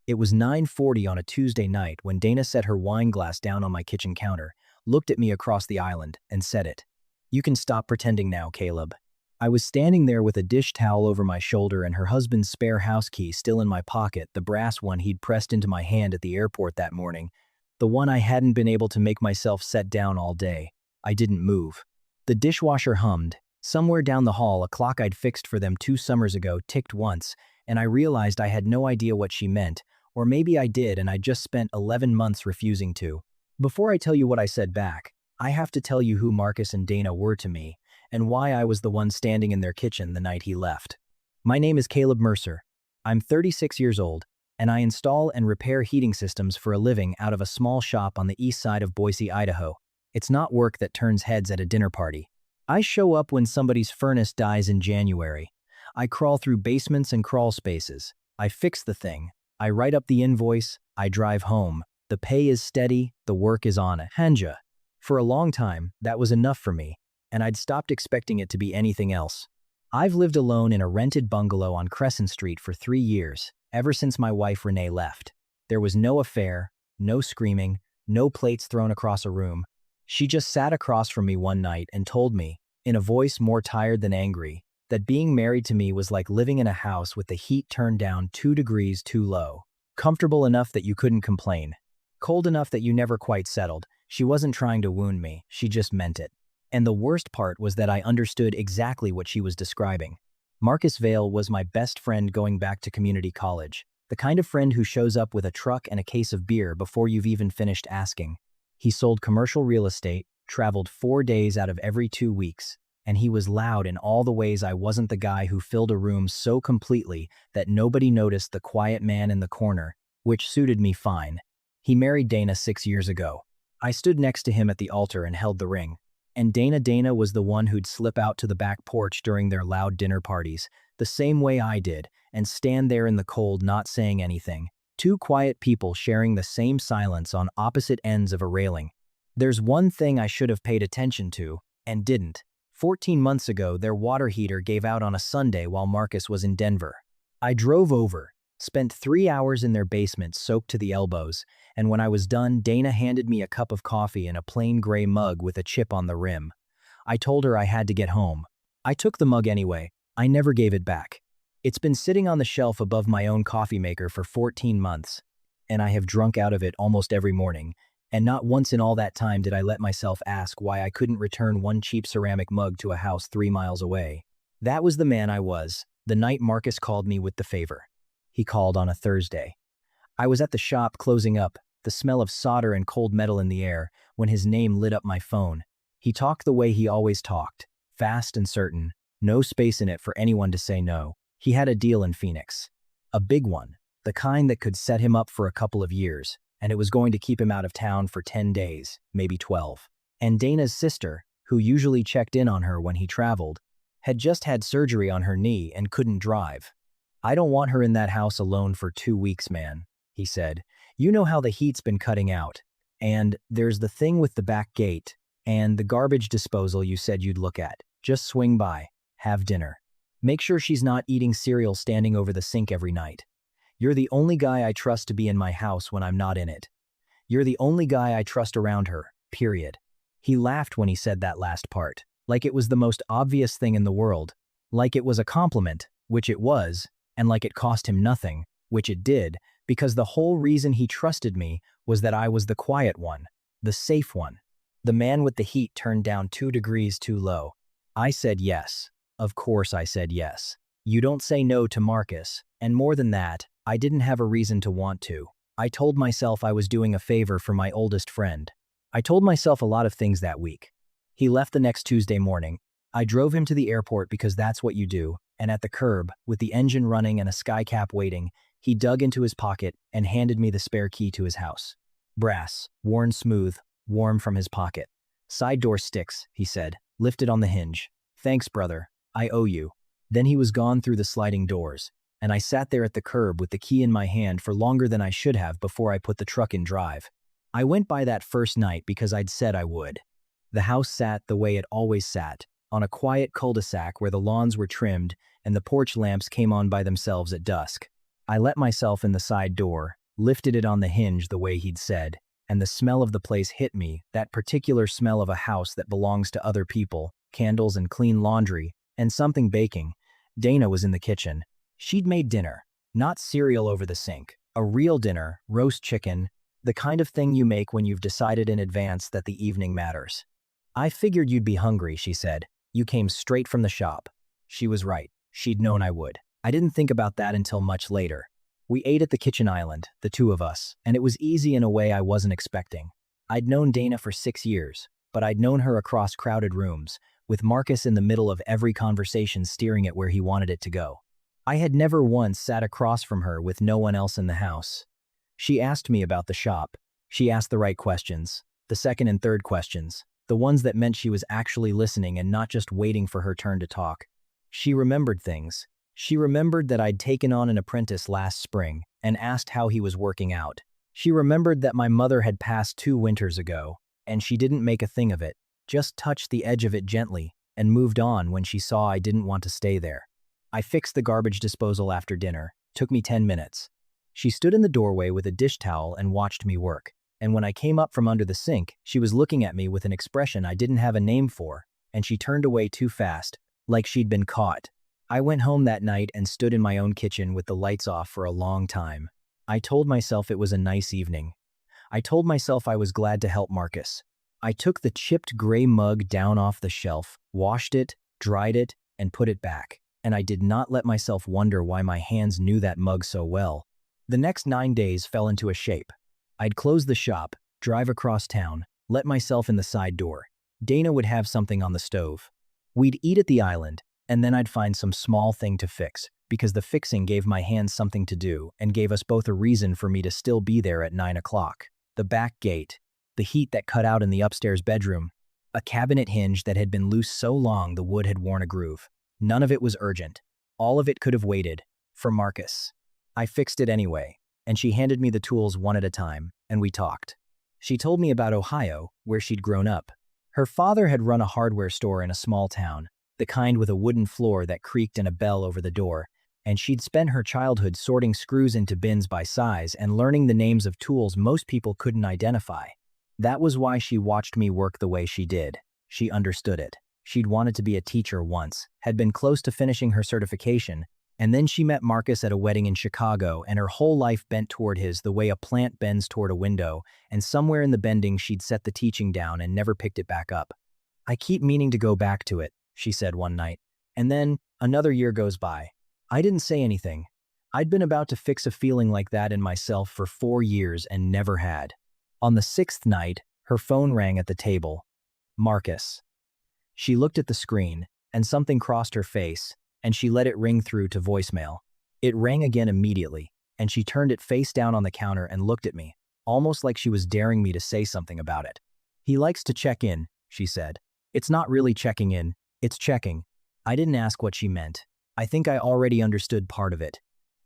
It was 9:40 on a Tuesday night when Dana set her wine glass down on my kitchen counter, looked at me across the island, and said it. "You can stop pretending now, Caleb." I was standing there with a dish towel over my shoulder and her husband's spare house key still in my pocket, the brass one he'd pressed into my hand at the airport that morning, the one I hadn't been able to make myself set down all day. I didn't move. The dishwasher hummed. Somewhere down the hall, a clock I'd fixed for them 2 summers ago ticked once, and I realized I had no idea what she meant, or maybe I did and I just spent 11 months refusing to. Before I tell you what I said back, I have to tell you who Marcus and Dana were to me, and why I was the one standing in their kitchen the night he left. My name is Caleb Mercer. I'm 36 years old, and I install and repair heating systems for a living out of a small shop on the east side of Boise, Idaho. It's not work that turns heads at a dinner party. I show up when somebody's furnace dies in January. I crawl through basements and crawl spaces. I fix the thing. I write up the invoice. I drive home. The pay is steady. The work is on. Hanja. For a long time, that was enough for me, and I'd stopped expecting it to be anything else. I've lived alone in a rented bungalow on Crescent Street for 3 years, ever since my wife Renee left. There was no affair, no screaming, no plates thrown across a room. She just sat across from me one night and told me, in a voice more tired than angry, that being married to me was like living in a house with the heat turned down 2 degrees too low. Comfortable enough that you couldn't complain. Cold enough that you never quite settled. She wasn't trying to wound me, she just meant it. And the worst part was that I understood exactly what she was describing. Marcus Vale was my best friend going back to community college, the kind of friend who shows up with a truck and a case of beer before you've even finished asking. He sold commercial real estate, traveled 4 days out of every 2 weeks, and he was loud in all the ways I wasn't the guy who filled a room so completely that nobody noticed the quiet man in the corner, which suited me fine. He married Dana 6 years ago. I stood next to him at the altar and held the ring. And Dana was the one who'd slip out to the back porch during their loud dinner parties, the same way I did, and stand there in the cold not saying anything. 2 quiet people sharing the same silence on opposite ends of a railing. There's one thing I should have paid attention to, and didn't. 14 months ago, their water heater gave out on a Sunday while Marcus was in Denver. I drove over, spent 3 hours in their basement soaked to the elbows, and when I was done, Dana handed me a cup of coffee in a plain gray mug with a chip on the rim. I told her I had to get home. I took the mug anyway. I never gave it back. It's been sitting on the shelf above my own coffee maker for 14 months, and I have drunk out of it almost every morning, and not once in all that time did I let myself ask why I couldn't return one cheap ceramic mug to a house 3 miles away. That was the man I was, the night Marcus called me with the favor. He called on a Thursday. I was at the shop closing up, the smell of solder and cold metal in the air, when his name lit up my phone. He talked the way he always talked, fast and certain, no space in it for anyone to say no. He had a deal in Phoenix. A big one, the kind that could set him up for a couple of years, and it was going to keep him out of town for 10 days, maybe 12. And Dana's sister, who usually checked in on her when he traveled, had just had surgery on her knee and couldn't drive. "I don't want her in that house alone for 2 weeks, man," he said. "You know how the heat's been cutting out. And there's the thing with the back gate, and the garbage disposal you said you'd look at. Just swing by, have dinner. Make sure she's not eating cereal standing over the sink every night. You're the only guy I trust to be in my house when I'm not in it. You're the only guy I trust around her, period." He laughed when he said that last part, like it was the most obvious thing in the world, like it was a compliment, which it was, and like it cost him nothing, which it did, because the whole reason he trusted me was that I was the quiet one, the safe one, the man with the heat turned down 2 degrees too low. I said yes. Of course I said yes. You don't say no to Marcus, and more than that, I didn't have a reason to want to. I told myself I was doing a favor for my oldest friend. I told myself a lot of things that week. He left the next Tuesday morning. I drove him to the airport because that's what you do, and at the curb, with the engine running and a skycap waiting, he dug into his pocket and handed me the spare key to his house. Brass, worn smooth, warm from his pocket. "Side door sticks," he said, lifted on the hinge. "Thanks, brother. I owe you." Then he was gone through the sliding doors, and I sat there at the curb with the key in my hand for longer than I should have before I put the truck in drive. I went by that first night because I'd said I would. The house sat the way it always sat, on a quiet cul-de-sac where the lawns were trimmed and the porch lamps came on by themselves at dusk. I let myself in the side door, lifted it on the hinge the way he'd said, and the smell of the place hit me, that particular smell of a house that belongs to other people, candles and clean laundry, and something baking. Dana was in the kitchen. She'd made dinner. Not cereal over the sink. A real dinner, roast chicken, the kind of thing you make when you've decided in advance that the evening matters. I figured you'd be hungry, she said. You came straight from the shop. She was right. She'd known I would. I didn't think about that until much later. We ate at the kitchen island, the two of us, and it was easy in a way I wasn't expecting. I'd known Dana for 6 years, but I'd known her across crowded rooms, with Marcus in the middle of every conversation steering it where he wanted it to go. I had never once sat across from her with no one else in the house. She asked me about the shop. She asked the right questions, the second and third questions, the ones that meant she was actually listening and not just waiting for her turn to talk. She remembered things. She remembered that I'd taken on an apprentice last spring and asked how he was working out. She remembered that my mother had passed 2 winters ago, and she didn't make a thing of it, just touched the edge of it gently and moved on when she saw I didn't want to stay there. I fixed the garbage disposal after dinner. Took me 10 minutes. She stood in the doorway with a dish towel and watched me work, and when I came up from under the sink, she was looking at me with an expression I didn't have a name for, and she turned away too fast, like she'd been caught. I went home that night and stood in my own kitchen with the lights off for a long time. I told myself it was a nice evening. I told myself I was glad to help Marcus. I took the chipped gray mug down off the shelf, washed it, dried it, and put it back, and I did not let myself wonder why my hands knew that mug so well. The next 9 days fell into a shape. I'd close the shop, drive across town, let myself in the side door. Dana would have something on the stove. We'd eat at the island, and then I'd find some small thing to fix, because the fixing gave my hands something to do and gave us both a reason for me to still be there at 9 o'clock. The back gate, the heat that cut out in the upstairs bedroom, a cabinet hinge that had been loose so long the wood had worn a groove. None of it was urgent. All of it could have waited. For Marcus. I fixed it anyway, and she handed me the tools one at a time, and we talked. She told me about Ohio, where she'd grown up. Her father had run a hardware store in a small town, the kind with a wooden floor that creaked and a bell over the door, and she'd spent her childhood sorting screws into bins by size and learning the names of tools most people couldn't identify. That was why she watched me work the way she did. She understood it. She'd wanted to be a teacher once, had been close to finishing her certification, and then she met Marcus at a wedding in Chicago, and her whole life bent toward his the way a plant bends toward a window, and somewhere in the bending she'd set the teaching down and never picked it back up. I keep meaning to go back to it, she said one night, and then another year goes by. I didn't say anything. I'd been about to fix a feeling like that in myself for 4 years and never had. On the 6th night, her phone rang at the table. Marcus. She looked at the screen, and something crossed her face, and she let it ring through to voicemail. It rang again immediately, and she turned it face down on the counter and looked at me, almost like she was daring me to say something about it. He likes to check in, she said. It's not really checking in, it's checking. I didn't ask what she meant. I think I already understood part of it.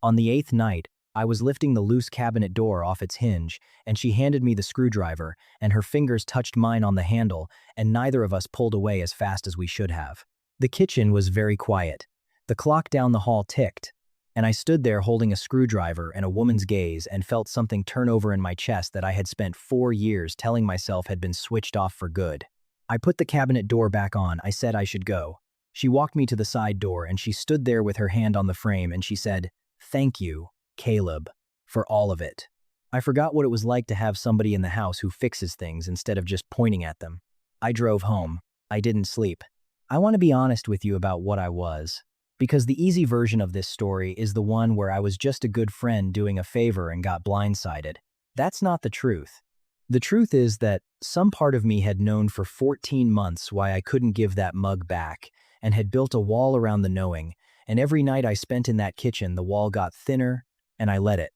On the 8th night, I was lifting the loose cabinet door off its hinge, and she handed me the screwdriver, and her fingers touched mine on the handle, and neither of us pulled away as fast as we should have. The kitchen was very quiet. The clock down the hall ticked, and I stood there holding a screwdriver and a woman's gaze and felt something turn over in my chest that I had spent 4 years telling myself had been switched off for good. I put the cabinet door back on. I said I should go. She walked me to the side door, and she stood there with her hand on the frame, and she said, "Thank you, Caleb, for all of it." I forgot what it was like to have somebody in the house who fixes things instead of just pointing at them. I drove home. I didn't sleep. I want to be honest with you about what I was, because the easy version of this story is the one where I was just a good friend doing a favor and got blindsided. That's not the truth. The truth is that some part of me had known for 14 months why I couldn't give that mug back and had built a wall around the knowing, and every night I spent in that kitchen the wall got thinner, and I let it.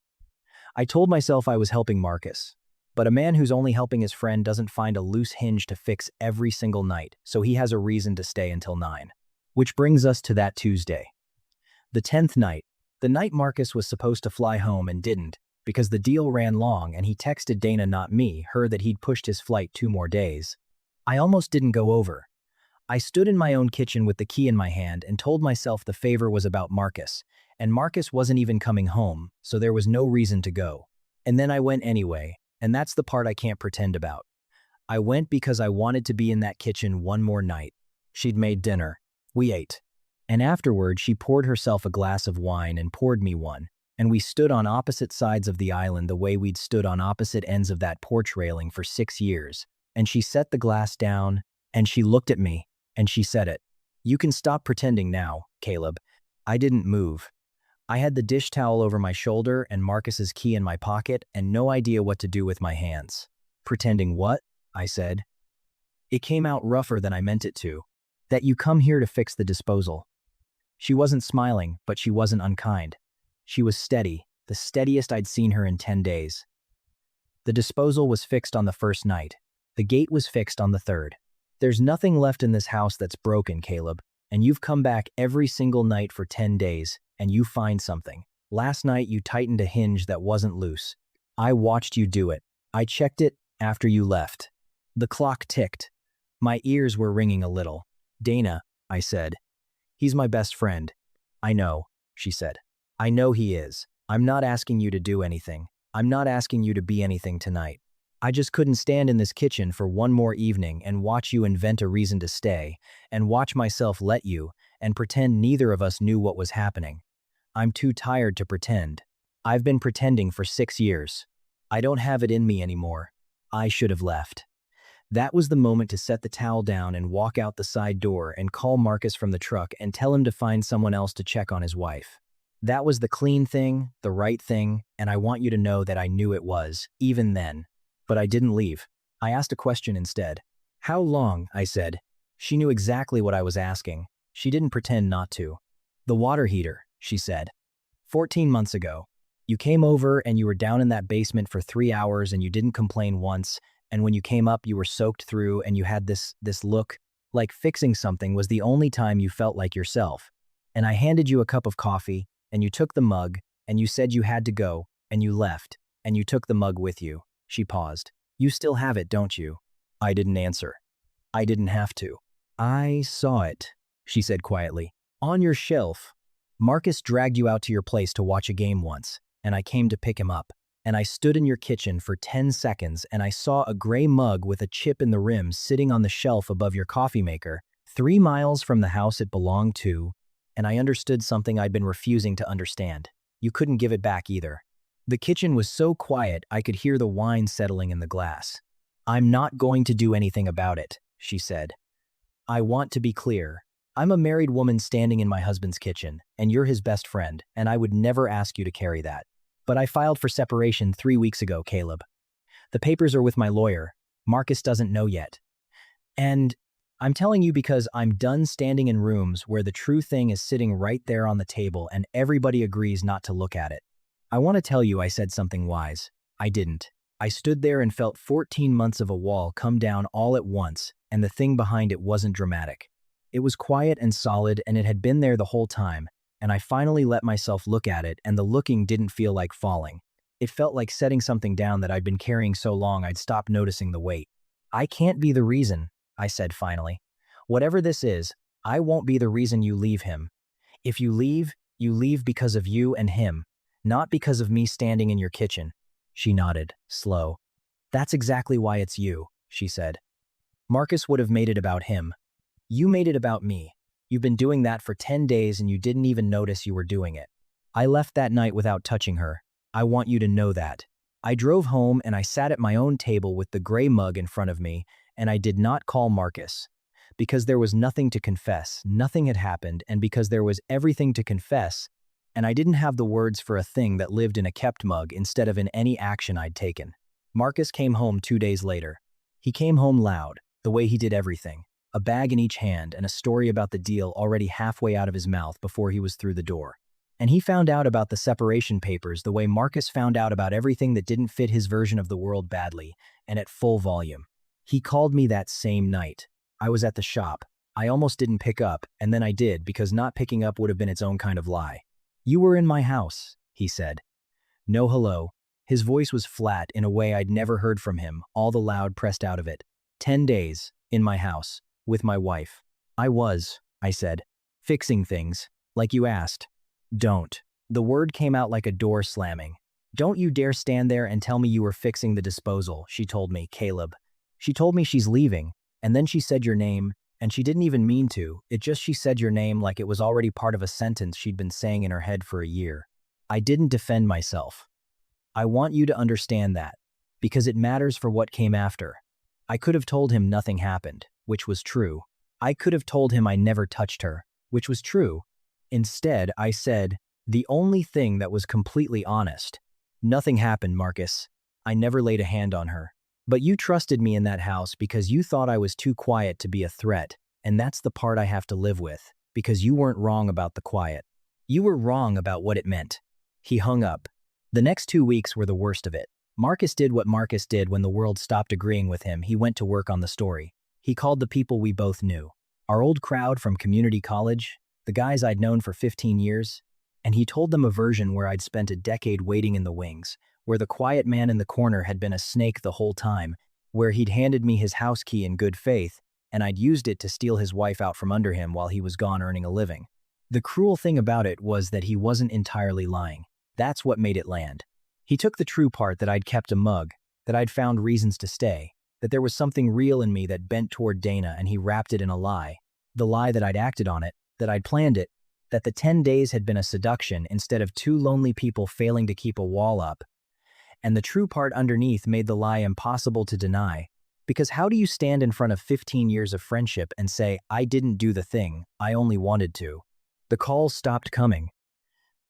I told myself I was helping Marcus, but a man who's only helping his friend doesn't find a loose hinge to fix every single night, so he has a reason to stay until 9. Which brings us to that Tuesday. The 10th night, the night Marcus was supposed to fly home and didn't, because the deal ran long and he texted Dana, not me, her, that he'd pushed his flight 2 more days. I almost didn't go over. I stood in my own kitchen with the key in my hand and told myself the favor was about Marcus, and Marcus wasn't even coming home, so there was no reason to go. And then I went anyway, and that's the part I can't pretend about. I went because I wanted to be in that kitchen one more night. She'd made dinner. We ate. And afterward, she poured herself a glass of wine and poured me one, and we stood on opposite sides of the island the way we'd stood on opposite ends of that porch railing for 6 years. And she set the glass down, and she looked at me, and she said it. You can stop pretending now, Caleb. I didn't move. I had the dish towel over my shoulder and Marcus's key in my pocket and no idea what to do with my hands. Pretending what? I said. It came out rougher than I meant it to. That you come here to fix the disposal. She wasn't smiling, but she wasn't unkind. She was steady, the steadiest I'd seen her in 10 days. The disposal was fixed on the first night. The gate was fixed on the third. There's nothing left in this house that's broken, Caleb, and you've come back every single night for 10 days, and you find something. Last night you tightened a hinge that wasn't loose. I watched you do it. I checked it after you left. The clock ticked. My ears were ringing a little. Dana, I said. He's my best friend. I know, she said. I know he is. I'm not asking you to do anything. I'm not asking you to be anything tonight. I just couldn't stand in this kitchen for one more evening and watch you invent a reason to stay, and watch myself let you, and pretend neither of us knew what was happening. I'm too tired to pretend. I've been pretending for 6 years. I don't have it in me anymore. I should have left. That was the moment to set the towel down and walk out the side door and call Marcus from the truck and tell him to find someone else to check on his wife. That was the clean thing, the right thing, and I want you to know that I knew it was, even then. But I didn't leave. I asked a question instead. How long? I said. She knew exactly what I was asking. She didn't pretend not to. The water heater, she said. 14 months ago. You came over and you were down in that basement for 3 hours and you didn't complain once, and when you came up you were soaked through and you had this look like fixing something was the only time you felt like yourself. And I handed you a cup of coffee, and you took the mug, and you said you had to go, and you left, and you took the mug with you. She paused. You still have it, don't you? I didn't answer. I didn't have to. I saw it, she said quietly. On your shelf. Marcus dragged you out to your place to watch a game once, and I came to pick him up. And I stood in your kitchen for 10 seconds and I saw a gray mug with a chip in the rim sitting on the shelf above your coffee maker, 3 miles from the house it belonged to, and I understood something I'd been refusing to understand. You couldn't give it back either. The kitchen was so quiet I could hear the wine settling in the glass. I'm not going to do anything about it, she said. I want to be clear. I'm a married woman standing in my husband's kitchen, and you're his best friend, and I would never ask you to carry that. But I filed for separation 3 weeks ago, Caleb. The papers are with my lawyer. Marcus doesn't know yet. And I'm telling you because I'm done standing in rooms where the true thing is sitting right there on the table and everybody agrees not to look at it. I want to tell you I said something wise. I didn't. I stood there and felt 14 months of a wall come down all at once, and the thing behind it wasn't dramatic. It was quiet and solid, and it had been there the whole time. And I finally let myself look at it, and the looking didn't feel like falling. It felt like setting something down that I'd been carrying so long I'd stopped noticing the weight. I can't be the reason, I said finally. Whatever this is, I won't be the reason you leave him. If you leave because of you and him, not because of me standing in your kitchen. She nodded, slow. That's exactly why it's you, she said. Marcus would have made it about him. You made it about me. You've been doing that for 10 days and you didn't even notice you were doing it. I left that night without touching her. I want you to know that. I drove home and I sat at my own table with the gray mug in front of me, and I did not call Marcus. Because there was nothing to confess, nothing had happened, and because there was everything to confess, and I didn't have the words for a thing that lived in a kept mug instead of in any action I'd taken. Marcus came home 2 days later. He came home loud, the way he did everything. A bag in each hand and a story about the deal already halfway out of his mouth before he was through the door. And he found out about the separation papers the way Marcus found out about everything that didn't fit his version of the world badly, and at full volume. He called me that same night. I was at the shop. I almost didn't pick up, and then I did because not picking up would have been its own kind of lie. You were in my house, he said. No hello. His voice was flat in a way I'd never heard from him, all the loud pressed out of it. 10 days, in my house. With my wife. I said. Fixing things. Like you asked. Don't. The word came out like a door slamming. Don't you dare stand there and tell me you were fixing the disposal, she told me, Caleb. She told me she's leaving, and then she said your name, and she didn't even mean to. She said your name like it was already part of a sentence she'd been saying in her head for a year. I didn't defend myself. I want you to understand that, because it matters for what came after. I could have told him nothing happened, which was true. I could have told him I never touched her, which was true. Instead, I said, the only thing that was completely honest. Nothing happened, Marcus. I never laid a hand on her. But you trusted me in that house because you thought I was too quiet to be a threat, and that's the part I have to live with, because you weren't wrong about the quiet. You were wrong about what it meant. He hung up. The next 2 weeks were the worst of it. Marcus did what Marcus did when the world stopped agreeing with him. He went to work on the story. He called the people we both knew. Our old crowd from community college, the guys I'd known for 15 years, and he told them a version where I'd spent a decade waiting in the wings, where the quiet man in the corner had been a snake the whole time, where he'd handed me his house key in good faith, and I'd used it to steal his wife out from under him while he was gone earning a living. The cruel thing about it was that he wasn't entirely lying. That's what made it land. He took the true part that I'd kept a mug, that I'd found reasons to stay, that there was something real in me that bent toward Dana, and he wrapped it in a lie. The lie that I'd acted on it, that I'd planned it, that the 10 days had been a seduction instead of two lonely people failing to keep a wall up. And the true part underneath made the lie impossible to deny. Because how do you stand in front of 15 years of friendship and say, I didn't do the thing, I only wanted to? The calls stopped coming.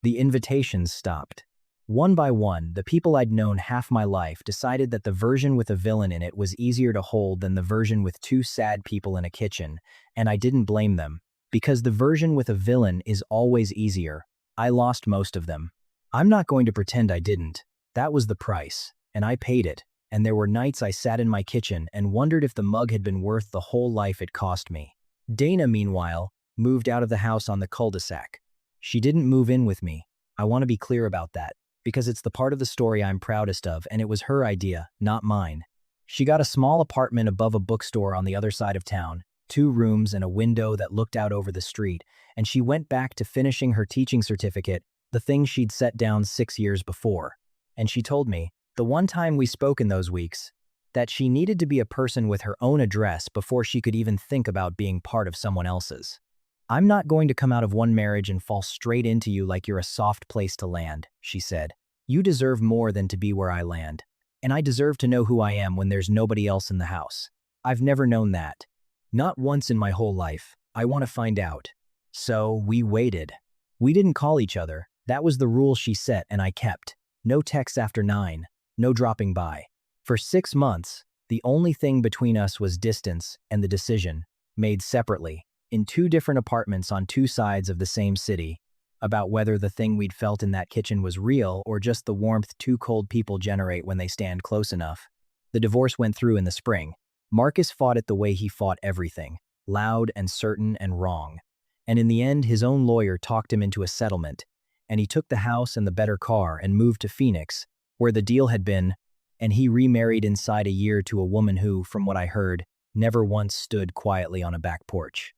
The invitations stopped. One by one, the people I'd known half my life decided that the version with a villain in it was easier to hold than the version with two sad people in a kitchen, and I didn't blame them. Because the version with a villain is always easier. I lost most of them. I'm not going to pretend I didn't. That was the price, and I paid it, and there were nights I sat in my kitchen and wondered if the mug had been worth the whole life it cost me. Dana, meanwhile, moved out of the house on the cul-de-sac. She didn't move in with me. I want to be clear about that, because it's the part of the story I'm proudest of, and it was her idea, not mine. She got a small apartment above a bookstore on the other side of town, 2 rooms and a window that looked out over the street, and she went back to finishing her teaching certificate, the thing she'd set down 6 years before. And she told me, the one time we spoke in those weeks, that she needed to be a person with her own address before she could even think about being part of someone else's. I'm not going to come out of one marriage and fall straight into you like you're a soft place to land, she said. You deserve more than to be where I land. And I deserve to know who I am when there's nobody else in the house. I've never known that. Not once in my whole life. I want to find out. So we waited. We didn't call each other. That was the rule she set and I kept. No texts after 9. No dropping by. For 6 months, the only thing between us was distance and the decision, made separately, in 2 different apartments on 2 sides of the same city, about whether the thing we'd felt in that kitchen was real or just the warmth 2 cold people generate when they stand close enough. The divorce went through in the spring. Marcus fought it the way he fought everything, loud and certain and wrong. And in the end, his own lawyer talked him into a settlement, and he took the house and the better car and moved to Phoenix, where the deal had been, and he remarried inside a year to a woman who, from what I heard, never once stood quietly on a back porch.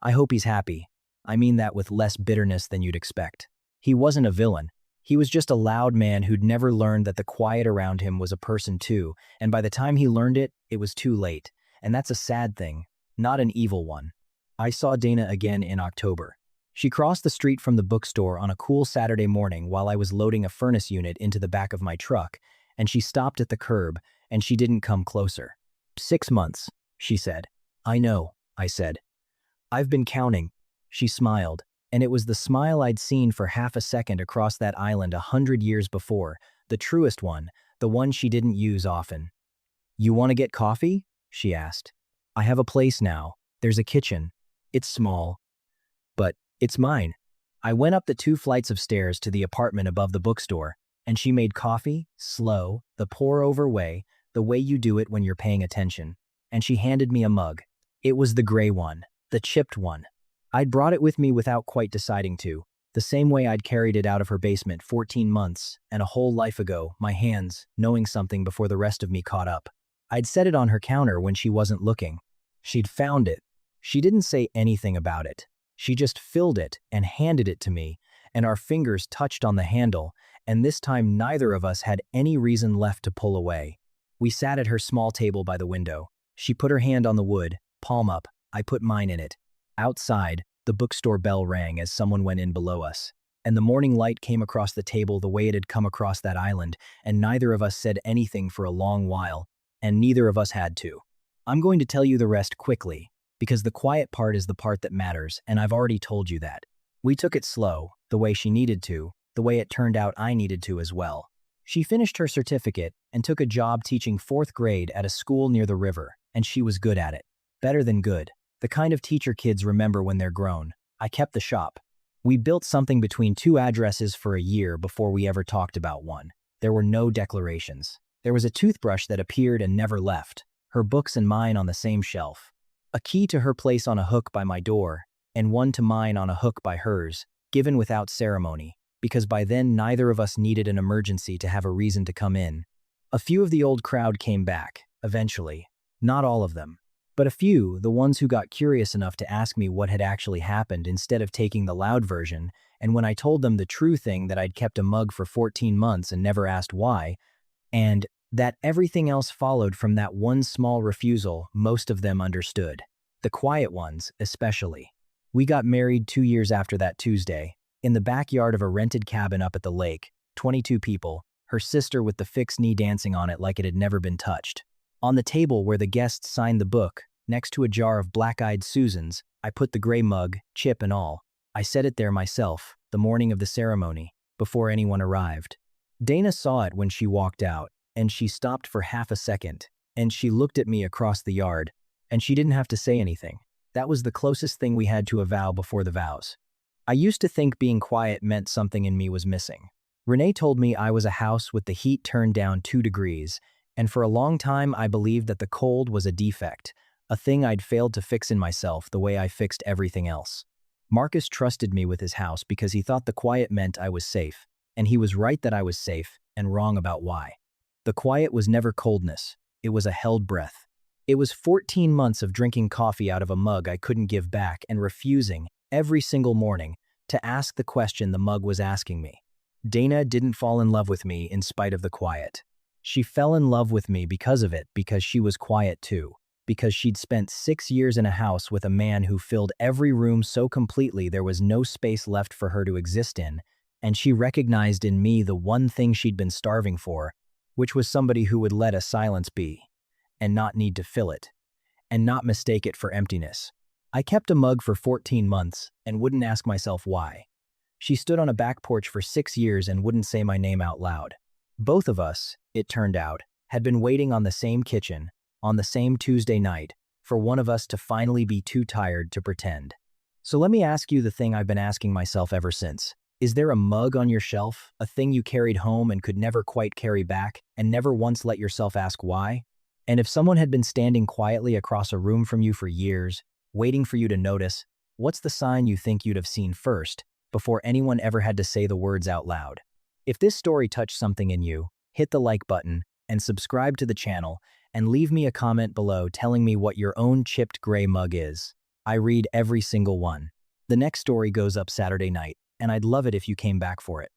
I hope he's happy. I mean that with less bitterness than you'd expect. He wasn't a villain. He was just a loud man who'd never learned that the quiet around him was a person too, and by the time he learned it, it was too late. And that's a sad thing, not an evil one. I saw Dana again in October. She crossed the street from the bookstore on a cool Saturday morning while I was loading a furnace unit into the back of my truck, and she stopped at the curb, and she didn't come closer. 6 months, she said. I know, I said. I've been counting. She smiled, and it was the smile I'd seen for half a second across that island 100 years before, the truest one, the one she didn't use often. You want to get coffee? She asked. I have a place now. There's a kitchen. It's small. But it's mine. I went up the 2 flights of stairs to the apartment above the bookstore, and she made coffee, slow, the pour-over way, the way you do it when you're paying attention. And she handed me a mug. It was the gray one, the chipped one. I'd brought it with me without quite deciding to, the same way I'd carried it out of her basement 14 months and a whole life ago, my hands, knowing something before the rest of me caught up. I'd set it on her counter when she wasn't looking. She'd found it. She didn't say anything about it. She just filled it and handed it to me, and our fingers touched on the handle, and this time neither of us had any reason left to pull away. We sat at her small table by the window. She put her hand on the wood, palm up. I put mine in it. Outside, the bookstore bell rang as someone went in below us, and the morning light came across the table the way it had come across that island, and neither of us said anything for a long while, and neither of us had to. I'm going to tell you the rest quickly, because the quiet part is the part that matters, and I've already told you that. We took it slow, the way she needed to, the way it turned out I needed to as well. She finished her certificate and took a job teaching 4th grade at a school near the river, and she was good at it. Better than good. The kind of teacher kids remember when they're grown. I kept the shop. We built something between 2 addresses for a year before we ever talked about one. There were no declarations. There was a toothbrush that appeared and never left, her books and mine on the same shelf. A key to her place on a hook by my door, and one to mine on a hook by hers, given without ceremony, because by then neither of us needed an emergency to have a reason to come in. A few of the old crowd came back, eventually. Not all of them. But a few, the ones who got curious enough to ask me what had actually happened instead of taking the loud version, and when I told them the true thing that I'd kept a mug for 14 months and never asked why, and that everything else followed from that one small refusal, most of them understood. The quiet ones, especially. We got married 2 years after that Tuesday, in the backyard of a rented cabin up at the lake, 22 people, her sister with the fixed knee dancing on it like it had never been touched. On the table where the guests signed the book, next to a jar of black-eyed Susans, I put the gray mug, chip and all. I set it there myself, the morning of the ceremony, before anyone arrived. Dana saw it when she walked out, and she stopped for half a second, and she looked at me across the yard, and she didn't have to say anything. That was the closest thing we had to a vow before the vows. I used to think being quiet meant something in me was missing. Renee told me I was a house with the heat turned down 2 degrees, and for a long time I believed that the cold was a defect, a thing I'd failed to fix in myself the way I fixed everything else. Marcus trusted me with his house because he thought the quiet meant I was safe, and he was right that I was safe, and wrong about why. The quiet was never coldness, it was a held breath. It was 14 months of drinking coffee out of a mug I couldn't give back and refusing, every single morning, to ask the question the mug was asking me. Dana didn't fall in love with me in spite of the quiet. She fell in love with me because of it, because she was quiet too, because she'd spent 6 years in a house with a man who filled every room so completely there was no space left for her to exist in, and she recognized in me the one thing she'd been starving for, which was somebody who would let a silence be, and not need to fill it, and not mistake it for emptiness. I kept a mug for 14 months and wouldn't ask myself why. She stood on a back porch for 6 years and wouldn't say my name out loud. Both of us, it turned out, had been waiting on the same kitchen, on the same Tuesday night, for one of us to finally be too tired to pretend. So let me ask you the thing I've been asking myself ever since. Is there a mug on your shelf, a thing you carried home and could never quite carry back, and never once let yourself ask why? And if someone had been standing quietly across a room from you for years, waiting for you to notice, what's the sign you think you'd have seen first, before anyone ever had to say the words out loud? If this story touched something in you, hit the like button and subscribe to the channel and leave me a comment below telling me what your own chipped gray mug is. I read every single one. The next story goes up Saturday night, and I'd love it if you came back for it.